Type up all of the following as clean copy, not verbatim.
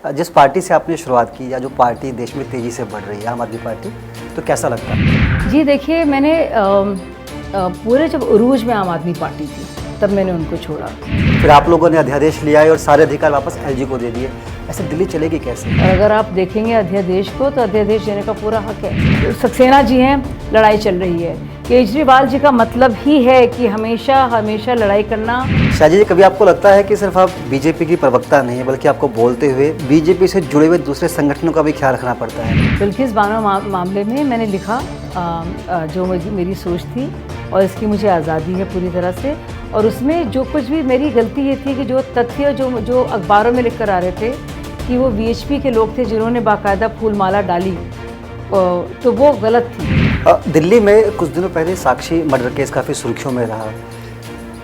जिस पार्टी से आपने शुरुआत की या जो पार्टी देश में तेज़ी से बढ़ रही है, आम आदमी पार्टी, तो कैसा लगता है? जी देखिए, मैंने पूरे जब उरूज में आम आदमी पार्टी थी तब मैंने उनको छोड़ा। फिर आप लोगों ने अध्यादेश लिया है और सारे अधिकार वापस एलजी को दे दिए। ऐसे दिल्ली चलेगी कैसे? और अगर आप देखेंगे अध्यादेश को तो अध्यादेश देने का पूरा हक है। सक्सेना जी हैं, लड़ाई चल रही है। केजरीवाल जी का मतलब ही है कि हमेशा हमेशा लड़ाई करना। शाहजी जी, कभी आपको लगता है कि सिर्फ आप बीजेपी की प्रवक्ता नहीं है, बल्कि आपको बोलते हुए बीजेपी से जुड़े हुए दूसरे संगठनों का भी ख्याल रखना पड़ता है? बिल्किस बानो मामले में मैंने लिखा जो मेरी सोच थी और इसकी मुझे आज़ादी है पूरी तरह से। और उसमें जो कुछ भी मेरी गलती ये थी कि जो तथ्य जो अखबारों में लिख कर आ रहे थे कि वो वीएचपी के लोग थे जिन्होंने बाकायदा फूलमाला डाली, तो वो गलत थी। दिल्ली में कुछ दिनों पहले साक्षी मर्डर केस काफ़ी सुर्खियों में रहा।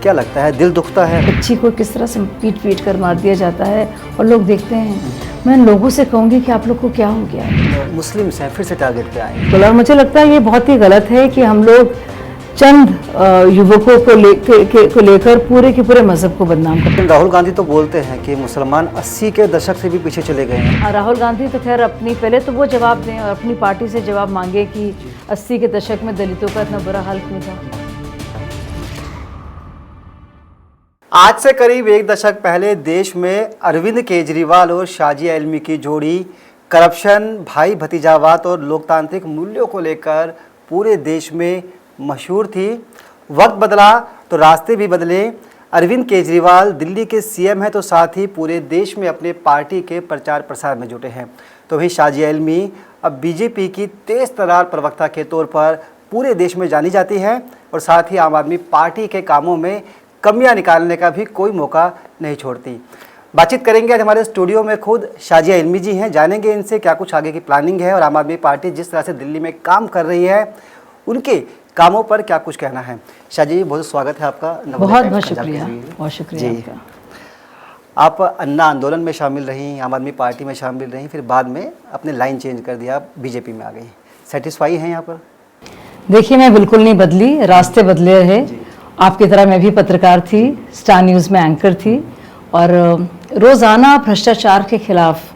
क्या लगता है, दिल दुखता है? बच्ची को किस तरह से पीट कर मार दिया जाता है और लोग देखते हैं। मैं लोगों से कहूँगी कि आप लोग को क्या हो गया? मुस्लिम से फिर से टारगेट पे आए। और मुझे लगता है ये बहुत ही गलत है कि हम लोग चंद युवकों को लेकर पूरे के पूरे मजहब को बदनाम करते हैं। राहुल गांधी तो बोलते हैं कि मुसलमान 80 के दशक से भी पीछे चले गए हैं। राहुल गांधी तो खैर पहले तो वो जवाब दें और अपनी पार्टी से जवाब मांगे कि 80 के दशक में दलितों का इतना बुरा हाल क्यों था। आज से करीब एक दशक पहले देश में अरविंद केजरीवाल और शाजिया इल्मी की जोड़ी करप्शन, भाई भतीजावाद और लोकतांत्रिक मूल्यों को लेकर पूरे देश में मशहूर थी। वक्त बदला तो रास्ते भी बदले। अरविंद केजरीवाल दिल्ली के सीएम हैं तो साथ ही पूरे देश में अपने पार्टी के प्रचार प्रसार में जुटे हैं। तो वहीं शाजिया इल्मी अब बीजेपी की तेज़ तर्रार प्रवक्ता के तौर पर पूरे देश में जानी जाती हैं और साथ ही आम आदमी पार्टी के कामों में कमियां निकालने का भी कोई मौका नहीं छोड़ती। बातचीत करेंगे आज हमारे स्टूडियो में खुद शाजिया इल्मी जी हैं। जानेंगे इनसे क्या कुछ आगे की प्लानिंग है और आम आदमी पार्टी जिस तरह से दिल्ली में काम कर रही है उनके कामों पर क्या कुछ कहना है। शाजिया जी, बहुत स्वागत है आपका। बहुत बहुत शुक्रिया, बहुत शुक्रिया जी। आप अन्ना आंदोलन में शामिल रहीं, आम आदमी पार्टी में शामिल रहीं, फिर बाद में अपने लाइन चेंज कर दिया, आप बीजेपी में आ गई। सेटिस्फाई हैं यहाँ पर? देखिए, मैं बिल्कुल नहीं बदली, रास्ते बदले रहे। आपकी तरह मैं भी पत्रकार थी, स्टार न्यूज़ में एंकर थी और रोज़ाना भ्रष्टाचार के खिलाफ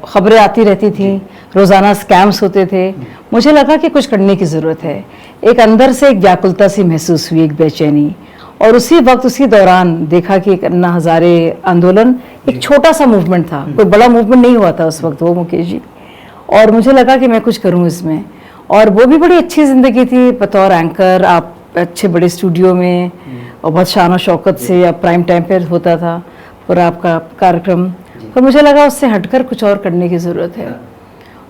खबरें आती रहती थी, रोज़ाना स्कैम्स होते थे। मुझे लगा कि कुछ करने की ज़रूरत है। एक अंदर से एक व्याकुलता सी महसूस हुई, एक बेचैनी। और उसी वक्त उसी दौरान देखा कि एक अन्ना हज़ारे आंदोलन एक छोटा सा मूवमेंट था, कोई बड़ा मूवमेंट नहीं हुआ था उस वक्त वो, मुकेश जी। और मुझे लगा कि मैं कुछ करूँ इसमें। और वो भी बड़ी अच्छी ज़िंदगी थी बतौर एंकर, आप अच्छे बड़े स्टूडियो में और बहुत शान और शौकत से अब प्राइम टाइम पर होता था पूरा आपका कार्यक्रम। तो मुझे लगा उससे हटकर कुछ और करने की ज़रूरत है।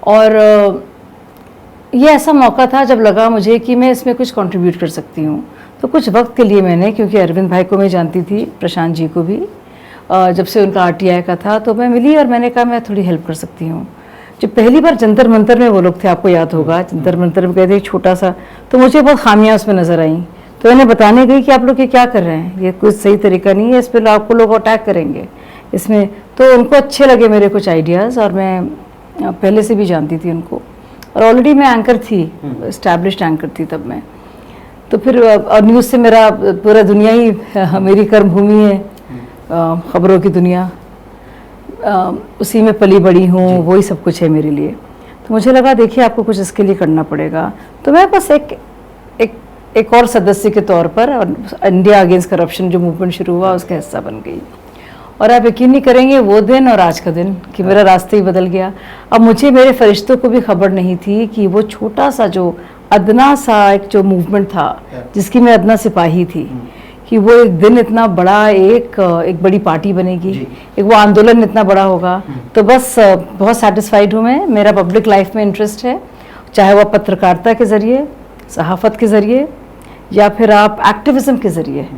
और ये ऐसा मौका था जब लगा मुझे कि मैं इसमें कुछ कंट्रीब्यूट कर सकती हूँ। तो कुछ वक्त के लिए मैंने, क्योंकि अरविंद भाई को मैं जानती थी, प्रशांत जी को भी, जब से उनका आरटीआई का था, तो मैं मिली और मैंने कहा मैं थोड़ी हेल्प कर सकती हूँ। जब पहली बार जंतर मंतर में वो लोग थे, आपको याद होगा, जंतर मंतर में गए थे छोटा सा, तो मुझे बहुत खामियां उसमें नज़र आई। तो मैंने बताने गई कि आप लोग ये क्या कर रहे हैं, ये कुछ सही तरीका नहीं है, इस पर आपको लोग अटैक करेंगे इसमें। तो उनको अच्छे लगे मेरे कुछ आइडियाज़, और मैं पहले से भी जानती थी उनको और ऑलरेडी मैं एंकर थी, इस्टेब्लिश्ड एंकर थी तब मैं। तो फिर और न्यूज़ से मेरा पूरा दुनिया ही मेरी कर्म भूमि है, ख़बरों की दुनिया, उसी में पली बड़ी हूँ, वही सब कुछ है मेरे लिए। तो मुझे लगा देखिए आपको कुछ इसके लिए करना पड़ेगा। तो मैं बस एक और सदस्य के तौर पर, और इंडिया अगेंस्ट करप्शन जो मूवमेंट शुरू हुआ उसका हिस्सा बन गई। और आप यकीन नहीं करेंगे वो दिन और आज का दिन कि मेरा रास्ता ही बदल गया। अब मुझे, मेरे फरिश्तों को भी खबर नहीं थी कि वो छोटा सा जो अदना सा एक जो मूवमेंट था जिसकी मैं अदना सिपाही थी, कि वो एक दिन इतना बड़ा एक बड़ी पार्टी बनेगी, एक वो आंदोलन इतना बड़ा होगा। तो बस बहुत सेटिस्फाइड हूँ मैं। मेरा पब्लिक लाइफ में इंटरेस्ट है, चाहे वह पत्रकारिता के ज़रिए, सहाफ़त के ज़रिए, या फिर आप एक्टिविज़म के ज़रिए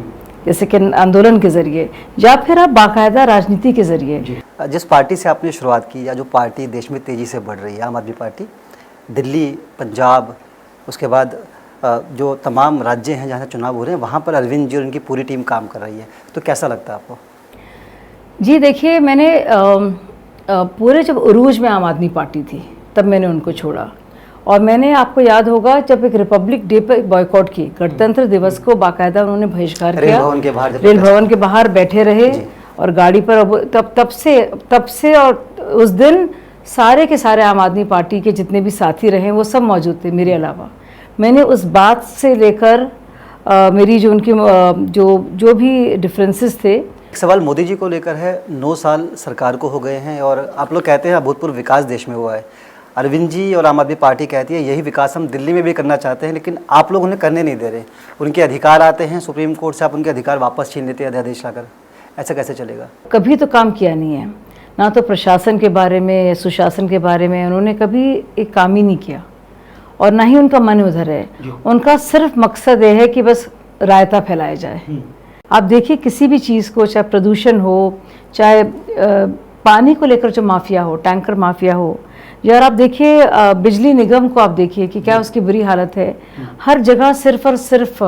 जैसे कि आंदोलन के ज़रिए, या फिर आप बाकायदा राजनीति के ज़रिए। जिस पार्टी से आपने शुरुआत की या जो पार्टी देश में तेज़ी से बढ़ रही है, आम आदमी पार्टी, दिल्ली, पंजाब, उसके बाद जो तमाम राज्य हैं जहाँ चुनाव हो रहे हैं, वहाँ पर अरविंद जी और उनकी पूरी टीम काम कर रही है, तो कैसा लगता है आपको? जी देखिए, मैंने पूरे जब उरूज में आम आदमी पार्टी थी तब मैंने उनको छोड़ा। और मैंने, आपको याद होगा, जब एक रिपब्लिक डे पर बॉयकॉट की, गणतंत्र दिवस को बाकायदा उन्होंने बहिष्कार किया, रेल भवन के बाहर बैठे रहे और गाड़ी पर अब तब से और उस दिन सारे के सारे आम आदमी पार्टी के जितने भी साथी रहे वो सब मौजूद थे मेरे अलावा। मैंने उस बात से लेकर मेरी जो उनकी जो भी डिफरेंसेस थे। एक सवाल मोदी जी को लेकर है, 9 साल सरकार को हो गए हैं और आप लोग कहते हैं अभूतपूर्व विकास देश में हुआ है। अरविंद जी और आम आदमी पार्टी कहती है यही विकास हम दिल्ली में भी करना चाहते हैं, लेकिन आप लोग उन्हें करने नहीं दे रहे। उनके अधिकार आते हैं सुप्रीम कोर्ट से, आप उनके अधिकार वापस छीन लेते हैं अध्यादेश लाकर। ऐसा कैसे चलेगा? कभी तो काम किया नहीं है, ना तो प्रशासन के बारे में, सुशासन के बारे में उन्होंने कभी एक काम ही नहीं किया और ना ही उनका मन उधर है। उनका सिर्फ मकसद ये है कि बस रायता फैलाया जाए। आप देखिए किसी भी चीज़ को, चाहे प्रदूषण हो, चाहे पानी को लेकर जो माफिया हो, टैंकर माफिया हो, यार आप देखिए बिजली निगम को आप देखिए कि क्या उसकी बुरी हालत है। हर जगह सिर्फ और सिर्फ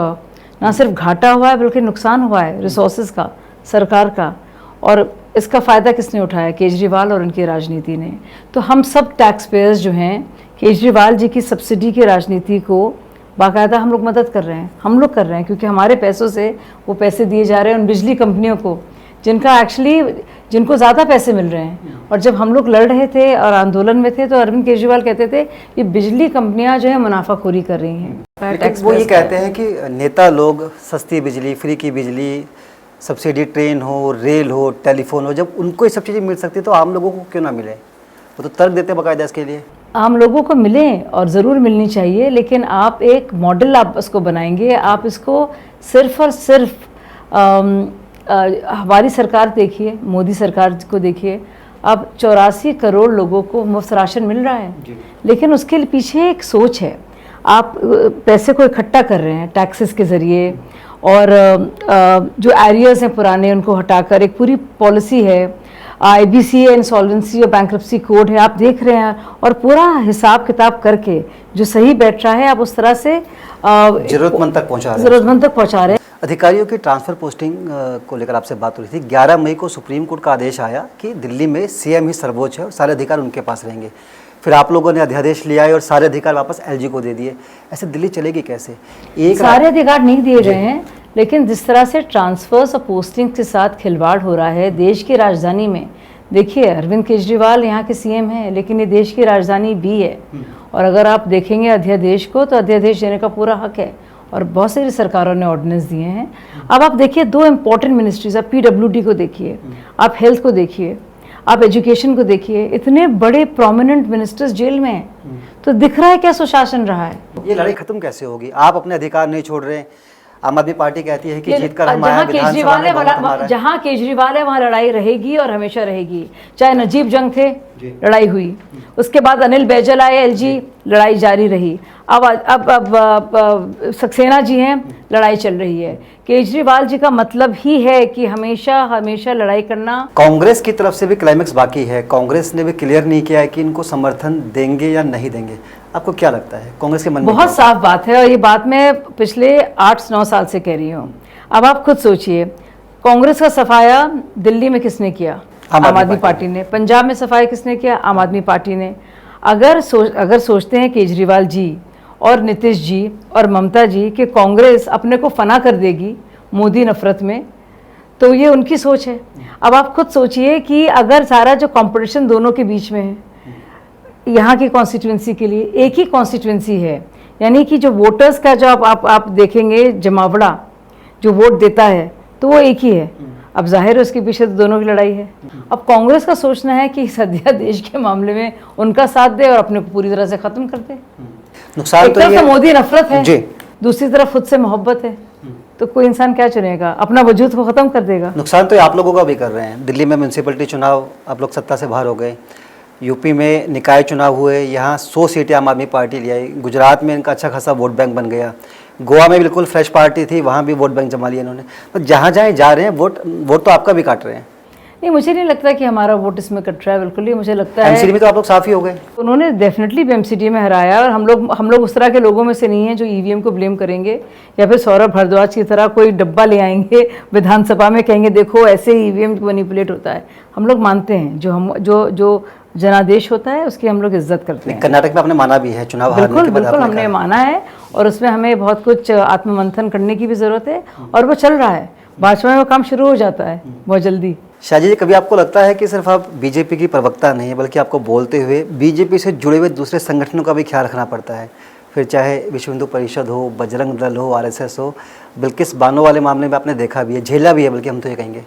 ना सिर्फ घाटा हुआ है बल्कि नुकसान हुआ है रिसोर्सेज का, सरकार का। और इसका फ़ायदा किसने उठाया? केजरीवाल और उनकी राजनीति ने। तो हम सब टैक्स पेयर्स जो हैं केजरीवाल जी की सब्सिडी की राजनीति को बाकायदा हम लोग मदद कर रहे हैं। हम लोग कर रहे हैं क्योंकि हमारे पैसों से वो पैसे दिए जा रहे हैं उन बिजली कंपनियों को जिनको ज़्यादा पैसे मिल रहे हैं। और जब हम लोग लड़ रहे थे और आंदोलन में थे तो अरविंद केजरीवाल कहते थे ये बिजली कंपनियां जो है मुनाफाखोरी कर रही हैं। लेकिन वो ये कहते हैं कि नेता लोग सस्ती बिजली, फ्री की बिजली, सब्सिडी ट्रेन हो, रेल हो, टेलीफोन हो, जब उनको ये सब चीज़ें मिल सकती तो आम लोगों को क्यों ना मिले? वो तो तर्क देते हैं बाकायदा इसके लिए। आम लोगों को मिलें और ज़रूर मिलनी चाहिए, लेकिन आप एक मॉडल आप इसको बनाएंगे। आप इसको सिर्फ और सिर्फ हमारी सरकार देखिए, मोदी सरकार को देखिए, अब 84 करोड़ लोगों को मुफ्त राशन मिल रहा है, लेकिन उसके पीछे एक सोच है। आप पैसे को इकट्ठा कर रहे हैं टैक्सेस के ज़रिए और जो एरियाज़ हैं पुराने उनको हटाकर एक पूरी पॉलिसी है। IBC है, इंसॉल्वेंसी और बैंक्रप्सी कोड है, आप देख रहे हैं। और पूरा हिसाब किताब करके जो सही बैठ रहा है आप उस तरह से जरूरतमंद तक पहुंचा रहे हैं। अधिकारियों की ट्रांसफ़र पोस्टिंग को लेकर आपसे बात हो रही थी। 11 मई को सुप्रीम कोर्ट का आदेश आया कि दिल्ली में CM ही सर्वोच्च है और सारे अधिकार उनके पास रहेंगे। फिर आप लोगों ने अध्यादेश लिया है और सारे अधिकार वापस LG को दे दिए। ऐसे दिल्ली चलेगी कैसे? सारे अधिकार नहीं दिए गए हैं, लेकिन जिस तरह से ट्रांसफर्स और पोस्टिंग के साथ खिलवाड़ हो रहा है देश की राजधानी में। देखिए अरविंद केजरीवाल यहाँ के CM हैं, लेकिन ये देश की राजधानी भी है। और अगर आप देखेंगे अध्यादेश को तो अध्यादेश देने का पूरा हक है और बहुत सारी सरकारों ने ऑर्डिनेंस दिए हैं। अब आप देखिए 2 इम्पॉर्टेंट मिनिस्ट्रीज, आप PWD को देखिए, आप हेल्थ को देखिए, आप एजुकेशन को देखिए, इतने बड़े प्रोमिनेंट मिनिस्टर्स जेल में हैं। तो दिख रहा है क्या सुशासन रहा है। ये लड़ाई खत्म कैसे होगी? आप अपने अधिकार नहीं छोड़ रहे। आम आदमी पार्टी कहती है कि जीत कर हम आए, विधानसभा में बहुत हमारा है। जहाँ केजरीवाल है वहाँ लड़ाई रहेगी और हमेशा रहेगी। चाहे नजीब जंग थे, लड़ाई हुई, उसके बाद अनिल बैजल आए, LG, लड़ाई जारी रही। अब सक्सेना जी हैं, लड़ाई चल रही है। केजरीवाल जी का मतलब ही है कि हमेशा हमेशा लड़ाई करना। कांग्रेस की तरफ से भी क्लाइमेक्स बाकी है। कांग्रेस ने भी क्लियर नहीं किया है कि इनको समर्थन देंगे या नहीं देंगे। आपको क्या लगता है कांग्रेस के मन में? बहुत साफ बात है और ये बात मैं पिछले 8-9 साल से कह रही हूँ। अब आप खुद सोचिए, कांग्रेस का सफाया दिल्ली में किसने किया? आम आदमी पार्टी ने। पंजाब में सफाया किसने किया? आम आदमी पार्टी ने। अगर सोचते हैं केजरीवाल जी और नीतीश जी और ममता जी कि कांग्रेस अपने को फना कर देगी मोदी नफरत में, तो ये उनकी सोच है। अब आप खुद सोचिए कि अगर सारा जो कंपटीशन दोनों के बीच में है, यहाँ की कॉन्स्टिट्यूंसी के लिए एक ही कॉन्स्टिट्यूंसी है, यानी कि जो वोटर्स का जो आप देखेंगे जमावड़ा जो वोट देता है तो वो एक ही है। अब जाहिर है उसके पीछे तो दोनों की लड़ाई है। अब कांग्रेस का सोचना है कि सद्या देश के मामले में उनका साथ दे और अपने को पूरी तरह से खत्म कर दे। नुकसान एक तरफ तो मोदी नफरत है, दूसरी तरफ खुद से मोहब्बत है, तो कोई इंसान क्या चुनेगा? अपना वजूद को खत्म कर देगा। नुकसान तो आप लोगों का भी कर रहे हैं। दिल्ली में म्यूनसिपलिटी चुनाव आप लोग सत्ता से बाहर हो गए, यूपी में निकाय चुनाव हुए, यहाँ 100 सीटें आम आदमी पार्टी ले आई, गुजरात में इनका अच्छा खासा वोट बैंक बन गया, गोवा में बिल्कुल फ्रेश पार्टी थी, वहाँ भी वोट बैंक जमा लिया इन्होंने। तो जहाँ जहाँ जा रहे हैं वोट तो आपका भी काट रहे हैं। नहीं, मुझे नहीं लगता कि हमारा वोट इसमें कट रहा है, बिल्कुल ही। मुझे लगता है एमसीडी में तो आप लोग साफ ही हो गए। उन्होंने डेफिनेटली भी एमसीडी में हराया और हम लोग उस तरह के लोगों में से नहीं हैं जो ईवीएम को ब्लेम करेंगे या फिर सौरभ भारद्वाज की तरह कोई डब्बा ले आएंगे विधानसभा में, कहेंगे देखो ऐसे ही ईवीएम मैनिपुलेट होता है। हम लोग मानते हैं जो जनादेश होता है उसकी हम लोग इज्जत करते हैं। कर्नाटक में आपने माना भी है चुनाव हारने के बाद? बिल्कुल हमने माना है और उसमें हमें बहुत कुछ आत्ममंथन करने की भी ज़रूरत है और वो चल रहा है। भाजपा में वो काम शुरू हो जाता है बहुत जल्दी। शाजी जी, कभी आपको लगता है कि सिर्फ आप बीजेपी की प्रवक्ता नहीं है, बल्कि आपको बोलते हुए बीजेपी से जुड़े हुए दूसरे संगठनों का भी ख्याल रखना पड़ता है, फिर चाहे विश्व हिंदू परिषद हो, बजरंग दल हो, आरएसएस हो। बिल्किस बानो वाले मामले में आपने देखा भी है, झेला भी है, बल्कि हम तो ये कहेंगे।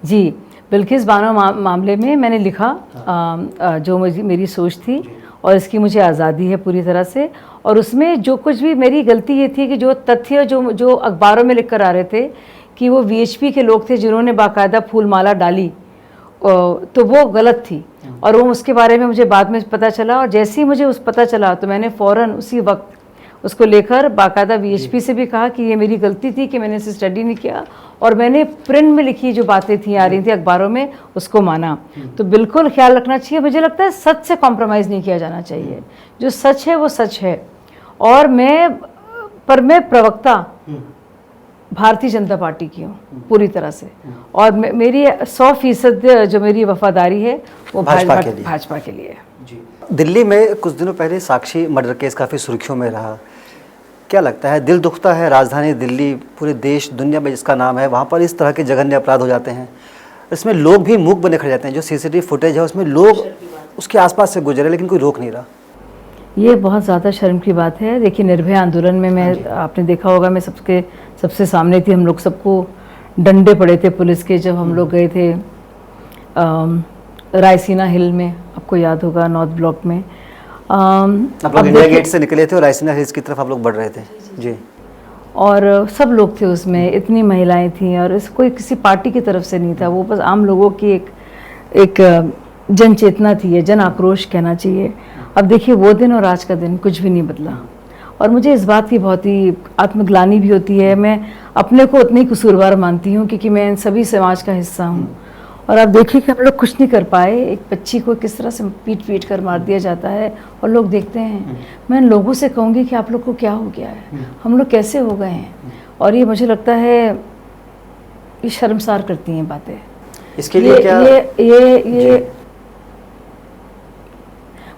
जी, बिल्किस बानो मामले में मैंने लिखा जो मेरी सोच थी, और इसकी मुझे आज़ादी है पूरी तरह से। और उसमें जो कुछ भी मेरी गलती ये थी कि जो तथ्य जो अखबारों में लिख कर आ रहे थे कि वो वीएचपी के लोग थे जिन्होंने बाकायदा फूलमाला डाली, तो वो गलत थी। और वो उसके बारे में मुझे बाद में पता चला, और जैसे ही मुझे उस पता चला तो मैंने फ़ौरन उसी वक्त उसको लेकर बाकायदा वीएचपी से भी कहा कि ये मेरी गलती थी कि मैंने इसे स्टडी नहीं किया, और मैंने प्रिंट में लिखी जो बातें थी आ रही थी अखबारों में उसको माना। तो बिल्कुल ख्याल रखना चाहिए, मुझे लगता है सच से कॉम्प्रोमाइज़ नहीं किया जाना चाहिए। जो सच है वो सच है। और मैं प्रवक्ता भारतीय जनता पार्टी की हूँ पूरी तरह से, और मेरी 100% जो मेरी वफादारी है वो भाजपा के लिए। दिल्ली में कुछ दिनों पहले साक्षी मर्डर केस काफ़ी सुर्खियों में रहा। क्या लगता है, दिल दुखता है, राजधानी दिल्ली पूरे देश दुनिया में जिसका नाम है, वहाँ पर इस तरह के जघन्य अपराध हो जाते हैं, इसमें लोग भी मूक बने खड़े जाते हैं। जो सीसीटीवी फुटेज है उसमें लोग उसके आसपास से गुजरे, लेकिन कोई रोक नहीं रहा। ये बहुत ज़्यादा शर्म की बात है। देखिए, निर्भया आंदोलन में आपने देखा होगा, मैं सबसे सामने थी। हम लोग सबको डंडे पड़े थे पुलिस के जब हम लोग गए थे रायसीना हिल में, आपको याद होगा, नॉर्थ ब्लॉक में। आप लोग इंडिया गेट से निकले थे और रायसीना हिल्स की तरफ आप लोग बढ़ रहे थे जी। और सब लोग थे उसमें, इतनी महिलाएं थीं, और इस कोई किसी पार्टी की तरफ से नहीं था, वो बस आम लोगों की एक जन चेतना थी, या जन आक्रोश कहना चाहिए। अब देखिए, वो दिन और आज का दिन कुछ भी नहीं बदला, और मुझे इस बात की बहुत ही आत्मग्लानि भी होती है। मैं अपने को उतनी कसूरवार मानती हूँ क्योंकि मैं इन सभी समाज का हिस्सा हूँ। और आप देखिए कि हम लोग कुछ नहीं कर पाए, एक बच्ची को किस तरह से पीट कर मार दिया जाता है, और लोग देखते हैं। मैं इन लोगों से कहूँगी कि आप लोग को क्या हो गया है, हम लोग कैसे हो गए हैं। और ये मुझे लगता है ये शर्मसार करती हैं बातें। इसके लिए क्या ये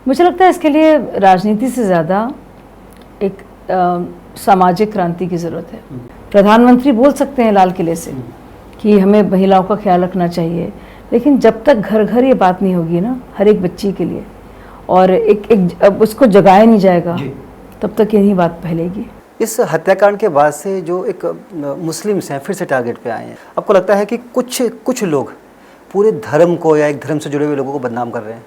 मुझे लगता है इसके लिए राजनीति से ज़्यादा एक सामाजिक क्रांति की ज़रूरत है। प्रधानमंत्री बोल सकते हैं लाल किले से कि हमें महिलाओं का ख्याल रखना चाहिए, लेकिन जब तक घर घर ये बात नहीं होगी ना, हर एक बच्ची के लिए, और उसको जगाया नहीं जाएगा, तब तक यही बात फैलेगी। इस हत्याकांड के बाद से जो एक मुस्लिम्स हैं फिर से टारगेट पे आए हैं, आपको लगता है कि कुछ लोग पूरे धर्म को या एक धर्म से जुड़े हुए लोगों को बदनाम कर रहे हैं?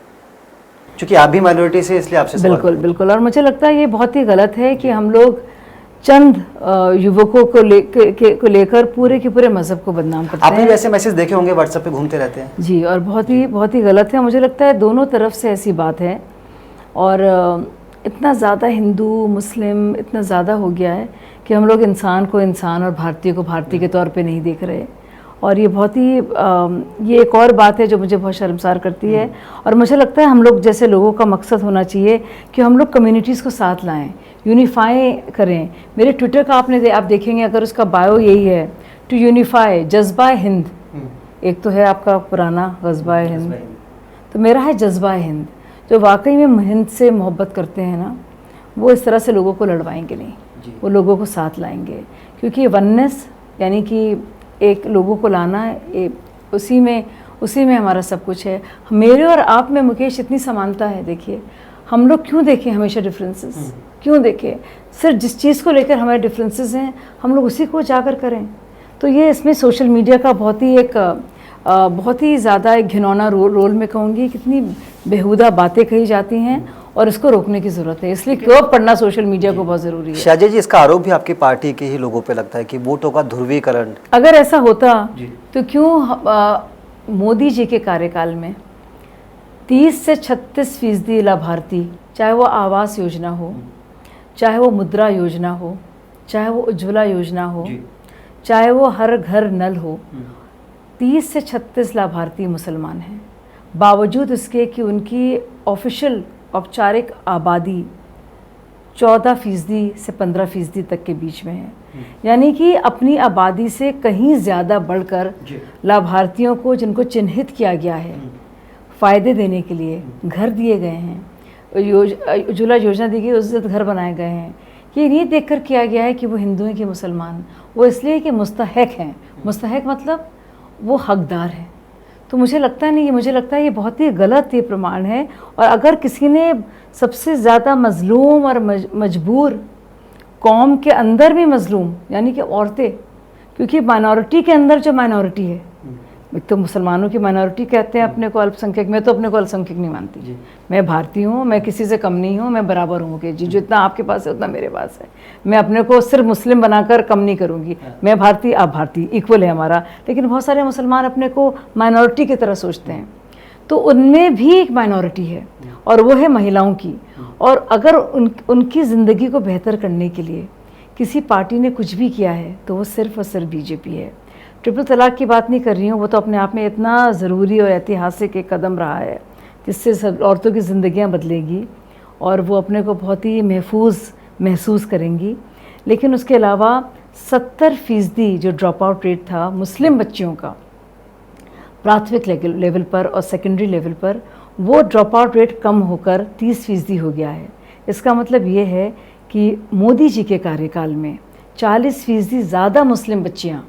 क्योंकि आप भी माइनॉरिटी से, इसलिए आपसे बिल्कुल। और मुझे लगता है ये बहुत ही गलत है कि हम लोग चंद युवकों को लेकर पूरे के पूरे मजहब को बदनाम करते हैं। आपने भी ऐसे मैसेज देखे होंगे, व्हाट्सएप पे घूमते रहते हैं जी, और बहुत ही गलत है। मुझे लगता है दोनों तरफ से ऐसी बात है, और इतना ज़्यादा हिंदू मुस्लिम इतना ज़्यादा हो गया है कि हम लोग इंसान को इंसान और भारतीय को भारतीय के तौर पे नहीं देख रहे। और ये बहुत ही ये एक और बात है जो मुझे बहुत शर्मसार करती है। और मुझे लगता है हम लोग जैसे लोगों का मकसद होना चाहिए कि हम लोग कम्युनिटीज़ को साथ लाएं, यूनिफाई करें। मेरे ट्विटर का आप देखेंगे, अगर उसका बायो यही है, टू यूनिफाई, जज्बा हिंद। एक तो है आपका पुराना जज्बा हिंद, तो मेरा है जज्बा हिंद। जो वाकई में हिंद से मोहब्बत करते हैं ना, वो इस तरह से लोगों को लड़वाएंगे नहीं, वो लोगों को साथ लाएंगे। क्योंकि वननेस यानी कि एक लोगों को लाना, उसी में हमारा सब कुछ है। मेरे और आप में मुकेश इतनी समानता है। देखिए, हम लोग क्यों देखें हमेशा डिफरेंसेस, क्यों देखें? सिर्फ जिस चीज़ को लेकर हमारे डिफरेंसेस हैं, हम लोग उसी को उजागर करें। तो ये इसमें सोशल मीडिया का बहुत ही ज़्यादा एक घिनौना रोल में कहूँगी। कितनी बेहुदा बातें कही जाती हैं, और इसको रोकने की ज़रूरत है। इसलिए क्यों पढ़ना सोशल मीडिया को बहुत ज़रूरी है। शाजी जी, इसका आरोप भी आपकी पार्टी के ही लोगों पे लगता है कि वोटों का ध्रुवीकरण। अगर ऐसा होता तो क्यों मोदी जी के कार्यकाल में 30 से 36% लाभार्थी, चाहे वो आवास योजना हो, चाहे वो मुद्रा योजना हो, चाहे वो उज्ज्वला योजना हो, चाहे वो हर घर नल हो, 30 से 36 लाभार्थी मुसलमान हैं। बावजूद इसके कि उनकी ऑफिशियल औपचारिक आबादी 14% से 15% तक के बीच में है। यानी कि अपनी आबादी से कहीं ज़्यादा बढ़कर लाभार्थियों को, जिनको चिन्हित किया गया है, फ़ायदे देने के लिए घर दिए गए हैं, उज्ज्वला योजना दी गई, उससे घर बनाए गए हैं। ये नहीं देखकर किया गया है कि वो हिंदू हैं कि मुसलमान, वो इसलिए कि मुस्तहक हैं। मुस्तहक मतलब वो हकदार हैं। तो मुझे लगता नहीं, मुझे लगता है ये बहुत ही गलत ये प्रमाण है। और अगर किसी ने सबसे ज़्यादा मजलूम और मजबूर कौम के अंदर भी मजलूम यानी कि औरतें, क्योंकि माइनॉरिटी के अंदर जो माइनॉरिटी है, एक तो मुसलमानों की माइनॉरिटी कहते हैं अपने को अल्पसंख्यक, मैं तो अपने को अल्पसंख्यक नहीं मानती। मैं भारतीय हूँ, मैं किसी से कम नहीं हूँ, मैं बराबर हूँ कि जी जितना आपके पास है उतना मेरे पास है। मैं अपने को सिर्फ मुस्लिम बनाकर कम नहीं करूँगी। मैं भारतीय, आप भारतीय, इक्वल है हमारा। लेकिन बहुत सारे मुसलमान अपने को माइनॉरिटी की तरह सोचते हैं, तो उनमें भी एक माइनॉरिटी है और वो है महिलाओं की। और अगर उनकी ज़िंदगी को बेहतर करने के लिए किसी पार्टी ने कुछ भी किया है तो वो सिर्फ और सिर्फ बीजेपी है। ट्रिपल तलाक की बात नहीं कर रही हूँ, वो तो अपने आप में इतना ज़रूरी और ऐतिहासिक एक कदम रहा है जिससे सब औरतों की ज़िंदगियाँ बदलेगी और वो अपने को बहुत ही महसूस करेंगी। लेकिन उसके अलावा 70% जो ड्रॉप आउट रेट था मुस्लिम बच्चियों का प्राथमिक लेवल पर और सेकेंडरी लेवल पर, वो ड्रॉप आउट रेट कम होकर 30% हो गया है। इसका मतलब ये है कि मोदी जी के कार्यकाल में 40% ज़्यादा मुस्लिम बच्चियाँ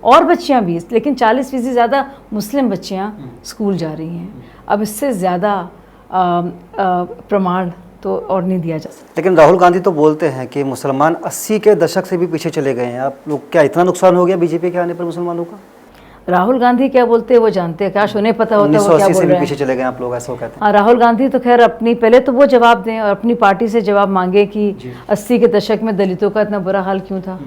और बच्चियाँ भी, लेकिन 40% ज़्यादा मुस्लिम बच्चियाँ स्कूल जा रही हैं। अब इससे ज़्यादा प्रमाण तो और नहीं दिया जा सकता। लेकिन राहुल गांधी तो बोलते हैं कि मुसलमान 80 के दशक से भी पीछे चले गए हैं। आप लोग क्या इतना नुकसान हो गया बीजेपी के आने पर मुसलमानों का? राहुल गांधी क्या बोलते हैं वो जानते हैं, काश उन्हें पता होता वो क्या बोल रहे हैं। पीछे चले गए आप लोग, ऐसा कहते हैं। हाँ, राहुल गांधी तो खैर अपनी पहले तो वो जवाब दें और अपनी पार्टी से जवाब मांगे कि 80 के दशक में दलितों का इतना बुरा हाल क्यों था,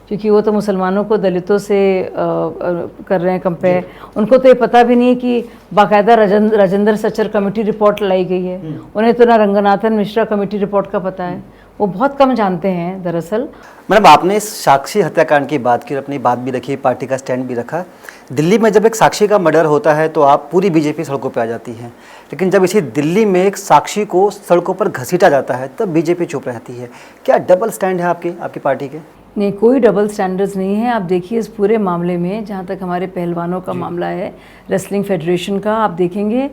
क्योंकि वो तो मुसलमानों को दलितों से कर रहे हैं कंपेयर। उनको तो ये पता भी नहीं कि बाकायदा राजेंद्र सचर कमेटी रिपोर्ट लाई गई है। उन्हें तो ना रंगनाथन मिश्रा कमेटी रिपोर्ट का पता है, वो बहुत कम जानते हैं दरअसल। मैडम, आपने इस साक्षी हत्याकांड की बात की, अपनी बात भी रखी, पार्टी का स्टैंड भी रखा। दिल्ली में जब एक साक्षी का मर्डर होता है तो आप पूरी बीजेपी सड़कों पर आ जाती है, लेकिन जब इसी दिल्ली में एक साक्षी को सड़कों पर घसीटा जाता है तब बीजेपी चुप रहती है। क्या डबल स्टैंड है आपकी पार्टी के? नहीं, कोई डबल स्टैंडर्ड्स नहीं है। आप देखिए इस पूरे मामले में, जहाँ तक हमारे पहलवानों का मामला है, रेसलिंग फेडरेशन का, आप देखेंगे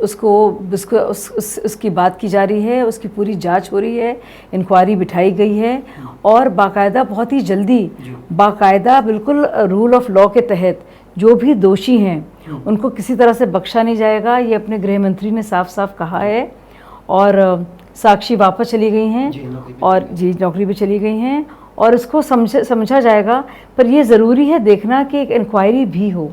उसकी बात की जा रही है, उसकी पूरी जांच हो रही है, इंक्वायरी बिठाई गई है और बाकायदा बहुत ही जल्दी बाकायदा बिल्कुल रूल ऑफ लॉ के तहत जो भी दोषी हैं उनको किसी तरह से बख्शा नहीं जाएगा। ये अपने गृह मंत्री ने साफ साफ कहा है। और साक्षी वापस चली गई हैं और जी नौकरी पे चली गई हैं और इसको समझा जाएगा। पर ये ज़रूरी है देखना कि एक इंक्वायरी भी हो।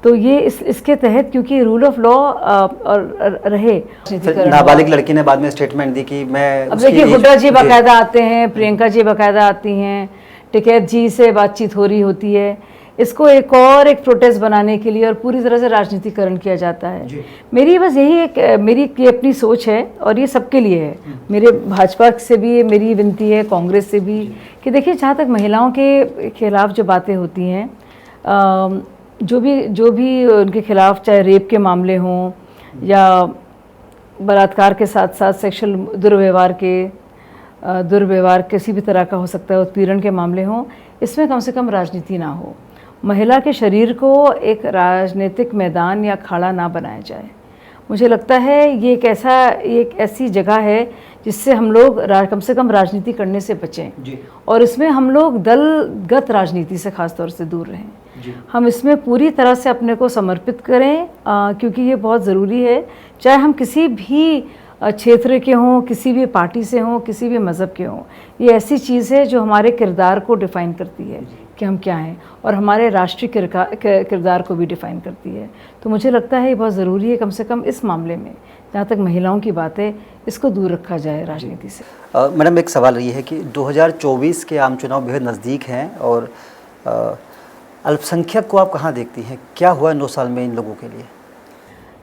तो ये इसके तहत, क्योंकि रूल ऑफ लॉ और रहे। नाबालिग लड़की ने बाद में स्टेटमेंट दी कि मैं, अब देखिए हुड्डा जी बाकायदा आते हैं, प्रियंका जी बाकायदा आती हैं, टिकैत जी से बातचीत हो रही होती है। इसको एक प्रोटेस्ट बनाने के लिए और पूरी तरह से राजनीतिकरण किया जाता है। मेरी बस यही मेरी अपनी सोच है और ये सबके लिए है। मेरे भाजपा से भी मेरी विनती है, कांग्रेस से भी, कि देखिए जहाँ तक महिलाओं के खिलाफ जो बातें होती हैं, जो भी उनके खिलाफ, चाहे रेप के मामले हों या बलात्कार के साथ साथ सेक्सुअल दुर्व्यवहार किसी भी तरह का हो सकता है, उत्पीड़न के मामले हों, इसमें कम से कम राजनीति ना हो। महिला के शरीर को एक राजनीतिक मैदान या अखाड़ा ना बनाया जाए। मुझे लगता है ये एक ऐसी जगह है जिससे हम लोग कम से कम राजनीति करने से बचें और इसमें हम लोग दलगत राजनीति से ख़ास तौर से दूर रहें। हम इसमें पूरी तरह से अपने को समर्पित करें, क्योंकि ये बहुत ज़रूरी है। चाहे हम किसी भी क्षेत्र के हों, किसी भी पार्टी से हों, किसी भी मज़हब के हों, ये ऐसी चीज़ है जो हमारे किरदार को डिफ़ाइन करती है कि हम क्या हैं और हमारे राष्ट्रीय किरदार को भी डिफ़ाइन करती है। तो मुझे लगता है ये बहुत ज़रूरी है, कम से कम इस मामले में जहाँ तक महिलाओं की बात है, इसको दूर रखा जाए राजनीति से। मैडम, एक सवाल ये है कि 2024 के आम चुनाव बेहद नज़दीक हैं और अल्पसंख्यक को आप कहाँ देखती हैं? क्या हुआ 9 साल में इन लोगों के लिए?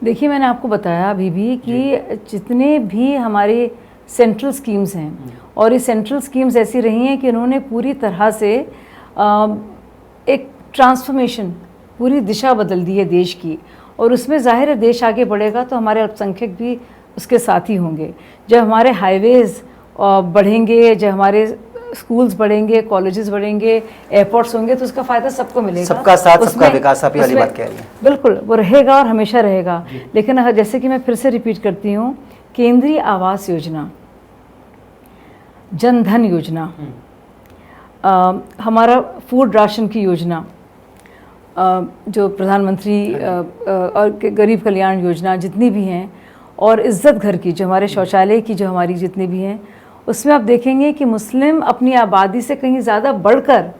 देखिए, मैंने आपको बताया अभी भी कि जितने भी हमारे सेंट्रल स्कीम्स हैं और ये सेंट्रल स्कीम्स ऐसी रही हैं कि उन्होंने पूरी तरह से एक ट्रांसफॉर्मेशन, पूरी दिशा बदल दी है देश की। और उसमें ज़ाहिर है देश आगे बढ़ेगा तो हमारे अल्पसंख्यक भी उसके साथ ही होंगे। जब हमारे हाईवेज़ बढ़ेंगे, जब हमारे स्कूल्स बढ़ेंगे, कॉलेजेस बढ़ेंगे, एयरपोर्ट्स होंगे, तो उसका फ़ायदा सबको मिलेगा। सबका साथ सबका विकास, आप वाली बात कह रही हैं। बिल्कुल, वो रहेगा और हमेशा रहेगा। लेकिन अगर, जैसे कि मैं फिर से रिपीट करती हूँ, केंद्रीय आवास योजना, जन धन योजना, हमारा फूड राशन की योजना, जो प्रधानमंत्री और गरीब कल्याण योजना जितनी भी हैं, और इज़्ज़त घर की जो हमारे शौचालय की जो हमारी जितनी भी हैं, उसमें आप देखेंगे कि मुस्लिम अपनी आबादी से कहीं ज़्यादा बढ़कर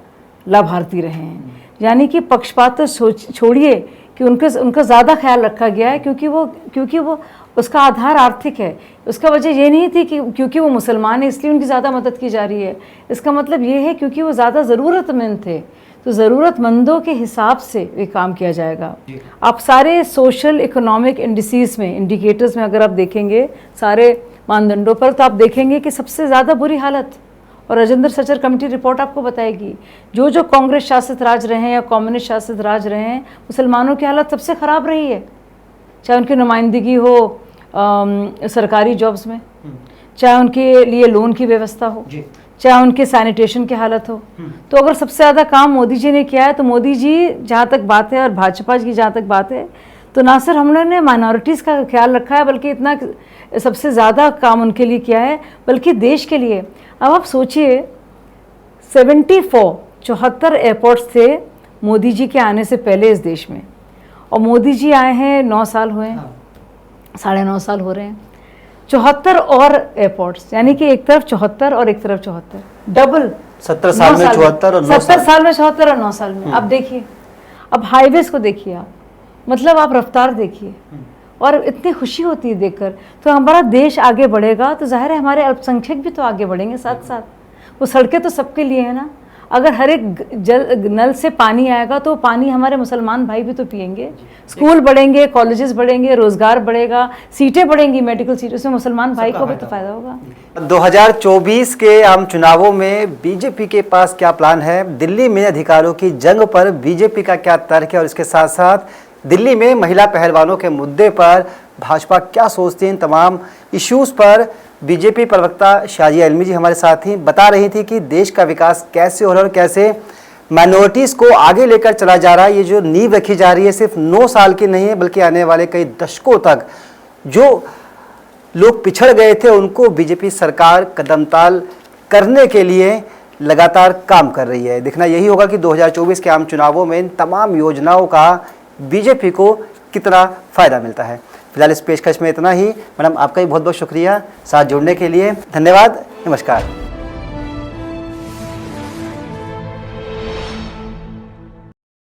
लाभार्थी रहे हैं। यानी कि पक्षपात तो छोड़िए कि उनका ज़्यादा ख्याल रखा गया है, क्योंकि वो उसका आधार आर्थिक है। उसका वजह ये नहीं थी कि क्योंकि वो मुसलमान है इसलिए उनकी ज़्यादा मदद की जा रही है। इसका मतलब ये है क्योंकि वो ज़्यादा ज़रूरतमंद थे, तो ज़रूरतमंदों के हिसाब से ये काम किया जाएगा। आप सारे सोशल इकोनॉमिक इंडिसेस में, इंडिकेटर्स में अगर आप देखेंगे सारे मानदंडों पर, तो आप देखेंगे कि सबसे ज़्यादा बुरी हालत, और राजेंद्र सचर कमेटी रिपोर्ट आपको बताएगी, जो कांग्रेस शासित राज रहे हैं या कम्युनिस्ट शासित राज रहे हैं, मुसलमानों की हालत सबसे ख़राब रही है। चाहे उनकी नुमाइंदगी हो सरकारी जॉब्स में, चाहे उनके लिए लोन की व्यवस्था हो, चाहे उनके सैनिटेशन की हालत हो। तो अगर सबसे ज़्यादा काम मोदी जी ने किया है, तो मोदी जी जहाँ तक बात है और भाजपा की जहाँ तक बात है, तो ना सिर्फ हम लोगों ने माइनॉरिटीज़ का ख्याल रखा है, बल्कि इतना सबसे ज़्यादा काम उनके लिए किया है, बल्कि देश के लिए। अब आप सोचिए 74 एयरपोर्ट्स थे मोदी जी के आने से पहले इस देश में, और मोदी जी आए हैं 9 साल हुए हैं, 9.5 साल हो रहे हैं। 74 और एयरपोर्ट्स, यानी कि एक तरफ 74 और एक तरफ 74, डबल। 70 साल में 74 और 9 70 साल में 74 और 9 साल में। अब देखिए, अब हाईवेज को देखिए आप, मतलब आप रफ्तार देखिए, और इतनी खुशी होती है देखकर। तो हमारा देश आगे बढ़ेगा तो जाहिर है हमारे अल्पसंख्यक भी तो आगे बढ़ेंगे साथ साथ। वो सड़कें तो सबके लिए है ना। अगर हर एक नल से पानी आएगा तो पानी हमारे मुसलमान भाई भी तो पिएंगे। स्कूल बढ़ेंगे, कॉलेजेस बढ़ेंगे, रोजगार बढ़ेगा, सीटें बढ़ेंगी, मेडिकल सीटें, उसमें मुसलमान भाई को भी तो फायदा होगा। 2024 के आम चुनावों में बीजेपी के पास क्या प्लान है, दिल्ली में अधिकारों की जंग पर बीजेपी का क्या तर्क है, और इसके साथ साथ दिल्ली में महिला पहलवानों के मुद्दे पर भाजपा क्या सोचती है, इन तमाम इश्यूज़ पर बीजेपी प्रवक्ता शाजिया इल्मी जी हमारे साथ ही बता रही थी कि देश का विकास कैसे हो रहा है और कैसे माइनॉरिटीज़ को आगे लेकर चला जा रहा है। ये जो नींव रखी जा रही है सिर्फ 9 साल की नहीं है, बल्कि आने वाले कई दशकों तक जो लोग पिछड़ गए थे उनको बीजेपी सरकार कदमताल करने के लिए लगातार काम कर रही है। देखना यही होगा कि 2024 के आम चुनावों में इन तमाम योजनाओं का बीजेपी को कितना फ़ायदा मिलता है। फिलहाल इस पेशकश में इतना ही। मैडम, आपका भी बहुत बहुत शुक्रिया साथ जुड़ने के लिए। धन्यवाद, नमस्कार।